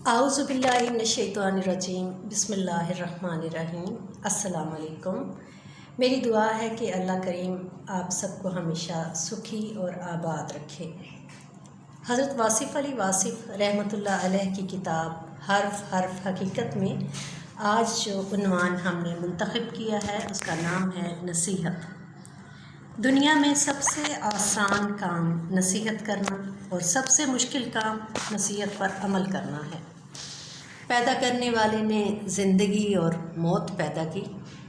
आऊज़ुबिल्लाहिमिनश्शैतानिर्रजीम बिस्मिल्लाहिर्रहमानिर्रहीम। अस्सलाम वालेकुम। मेरी दुआ है कि अल्लाह करीम आप सबको हमेशा सुखी और आबाद रखे। हज़रत वासिफ़ अली वासिफ़ रहमतुल्लाह अलैह की किताब हर्फ़ हर्फ़ हकीकत में आज जो उन्वान हमने मुंतखब किया है उसका नाम है नसीहत। दुनिया में सबसे आसान काम नसीहत करना और सबसे मुश्किल काम नसीहत पर अमल करना है। पैदा करने वाले ने ज़िंदगी और मौत पैदा की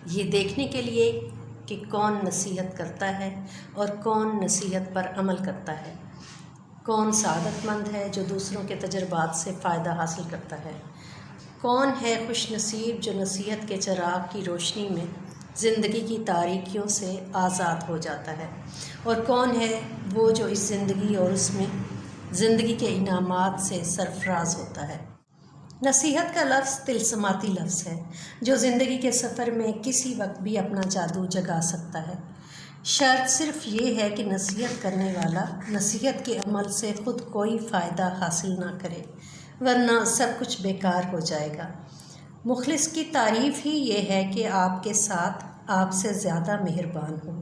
ये देखने के लिए कि कौन नसीहत करता है और कौन नसीहत पर अमल करता है, कौन सआदतमंद है जो दूसरों के तजुर्बात से फ़ायदा हासिल करता है, कौन है खुशनसीब जो नसीहत के चिराग की रोशनी में ज़िंदगी की तारीकियों से आज़ाद हो जाता है, और कौन है वो जो इस ज़िंदगी और उसमें ज़िंदगी के इनामात से सरफराज होता है। नसीहत का लफ्ज़ तिलस्माती लफ्ज़ है जो ज़िंदगी के सफ़र में किसी वक्त भी अपना जादू जगा सकता है। शर्त सिर्फ़ ये है कि नसीहत करने वाला नसीहत के अमल से ख़ुद कोई फ़ायदा हासिल ना करे, वरना सब कुछ बेकार हो जाएगा। मुखलिस की तारीफ़ ही ये है कि आपके साथ आपसे ज़्यादा मेहरबान हो,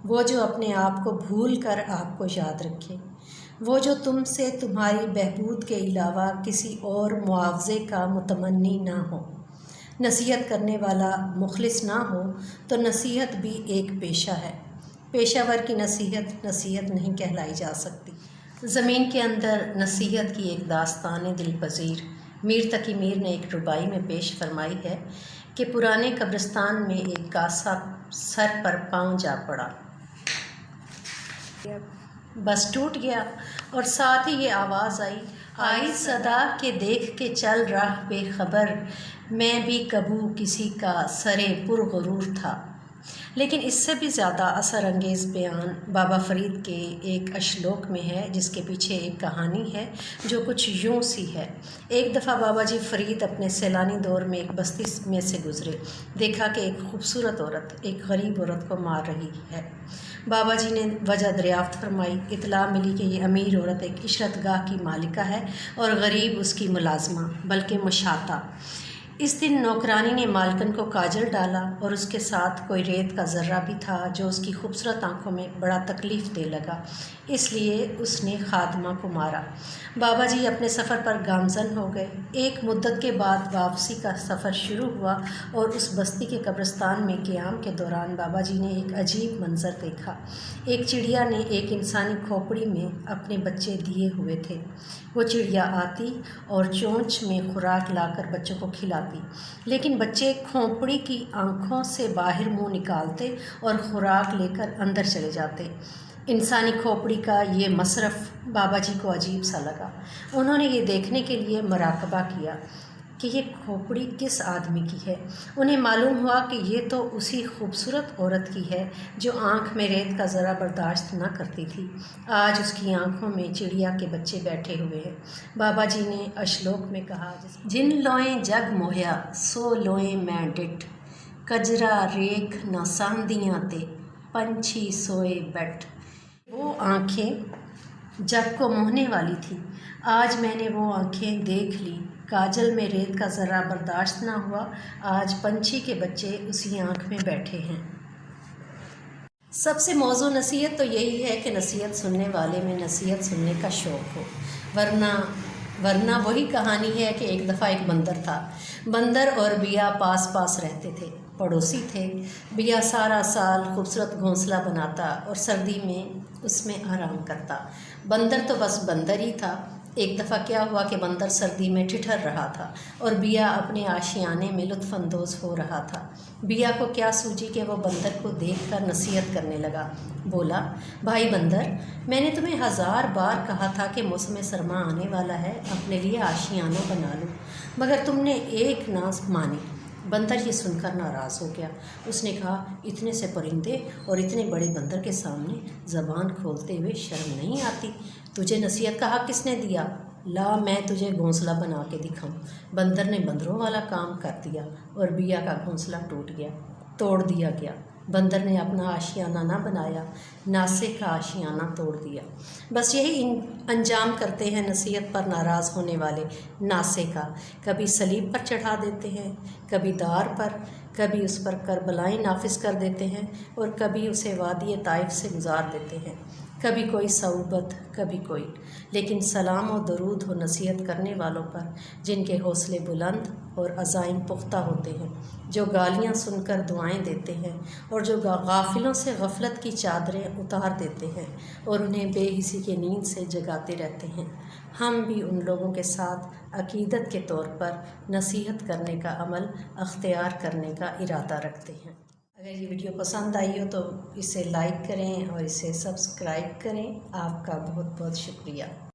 वो जो अपने आप को भूल कर आपको याद रखे, वो जो तुमसे तुम्हारी बहबूद के अलावा किसी और मुआवजे का मुतमन्नी ना हो। नसीहत करने वाला मुखलिस ना हो तो नसीहत भी एक पेशा है। पेशावर की नसीहत नसीहत नहीं कहलाई जा सकती। ज़मीन के अंदर नसीहत की एक दास्तान दिलपजीर मीर तकी मीर ने एक रुबाई में पेश फरमाई है कि पुराने कब्रिस्तान में एक कासा सर पर पाँव जा पड़ा, बस टूट गया, और साथ ही ये आवाज़ आई सदा के देख के चल राह बेखबर, मैं भी कबू किसी का सरे पुरगुरूर था। लेकिन इससे भी ज़्यादा असर अंगेज़ बयान बाबा फ़रीद के एक अशलोक में है, जिसके पीछे एक कहानी है जो कुछ यूँ सी है। एक दफ़ा बाबा जी फ़रीद अपने सैलानी दौर में एक बस्ती में से गुज़रे। देखा कि एक खूबसूरत औरत एक गरीब औरत को मार रही है। बाबा जी ने वजह दरियाफ़्त फरमाई। इतला मिली कि ये अमीर औरत एक इशरतगाह की मालिका है और गरीब उसकी मुलाजमा बल्कि मशाता। इस दिन नौकरानी ने मालकन को काजल डाला और उसके साथ कोई रेत का ज़र्रा भी था जो उसकी खूबसूरत आँखों में बड़ा तकलीफ़ दे लगा, इसलिए उसने खादमा को मारा। बाबा जी अपने सफ़र पर गामज़न हो गए। एक मुद्दत के बाद वापसी का सफ़र शुरू हुआ और उस बस्ती के कब्रिस्तान में क़याम के दौरान बाबा जी ने एक अजीब मंज़र देखा। एक चिड़िया ने एक इंसानी खोपड़ी में अपने बच्चे दिए हुए थे। वो चिड़िया आती और चोंच में खुराक लाकर बच्चों को खिलाती, लेकिन बच्चे खोपड़ी की आँखों से बाहर मुंह निकालते और खुराक लेकर अंदर चले जाते। इंसानी खोपड़ी का ये मसरफ़ बाबा जी को अजीब सा लगा। उन्होंने ये देखने के लिए मराकबा किया कि ये खोपड़ी किस आदमी की है। उन्हें मालूम हुआ कि ये तो उसी खूबसूरत औरत की है जो आँख में रेत का ज़रा बर्दाश्त न करती थी। आज उसकी आँखों में चिड़िया के बच्चे बैठे हुए हैं। बाबा जी ने अशलोक में कहा, जिन लोएं जग मोहया सो लोएं मैं डिठ, कजरा रेख न सांदियाँ ते पंछी सोए बैठ। वो आँखें जग को मोहने वाली थी, आज मैंने वो आँखें देख ली। काजल में रेत का ज़रा बर्दाश्त ना हुआ, आज पंछी के बच्चे उसी आँख में बैठे हैं। सबसे मौजू नसीहत तो यही है कि नसीहत सुनने वाले में नसीहत सुनने का शौक़ हो, वरना वही कहानी है कि एक दफ़ा एक बंदर था। बंदर और बिया पास पास रहते थे, पड़ोसी थे। बिया सारा साल खूबसूरत घोंसला बनाता और सर्दी में उसमें आराम करता। बंदर तो बस बंदर ही था। एक दफ़ा क्या हुआ कि बंदर सर्दी में ठिठर रहा था और बिया अपने आशियाने में लुत्फ़अंदोज़ हो रहा था। बिया को क्या सूझी कि वो बंदर को देखकर नसीहत करने लगा। बोला, भाई बंदर, मैंने तुम्हें 1000 बार कहा था कि मौसम सरमा आने वाला है, अपने लिए आशियाना बना लो, मगर तुमने एक ना मानी। बंदर ये सुनकर नाराज़ हो गया। उसने कहा, इतने से परिंदे और इतने बड़े बंदर के सामने ज़बान खोलते हुए शर्म नहीं आती? तुझे नसीहत का हक़ किसने दिया? ला मैं तुझे घोंसला बना के दिखाऊं। बंदर ने बंदरों वाला काम कर दिया और बिया का घोंसला तोड़ दिया गया। بندر نے اپنا آشیانہ نہ بنایا، ناسے کا آشیانہ توڑ دیا۔ بس یہی انجام کرتے ہیں نصیحت پر ناراض ہونے والے ناسے کا۔ کبھی صلیب پر چڑھا دیتے ہیں، کبھی دار پر، کبھی اس پر کربلائیں نافذ کر دیتے ہیں اور کبھی اسے وادی طائف سے گزار دیتے ہیں۔ کبھی کوئی صعوبت، کبھی کوئی، لیکن سلام و درود ہو نصیحت کرنے والوں پر، جن کے حوصلے بلند اور عزائم پختہ ہوتے ہیں، جو گالیاں سن کر دعائیں دیتے ہیں اور جو غافلوں سے غفلت کی چادریں اتار دیتے ہیں اور انہیں بے حسی کی نیند سے جگاتے رہتے ہیں۔ ہم بھی ان لوگوں کے ساتھ عقیدت کے طور پر نصیحت کرنے کا عمل اختیار کرنے کا ارادہ رکھتے ہیں۔ اگر یہ ویڈیو پسند آئی ہو تو اسے لائک کریں اور اسے سبسکرائب کریں۔ آپ کا بہت بہت شکریہ۔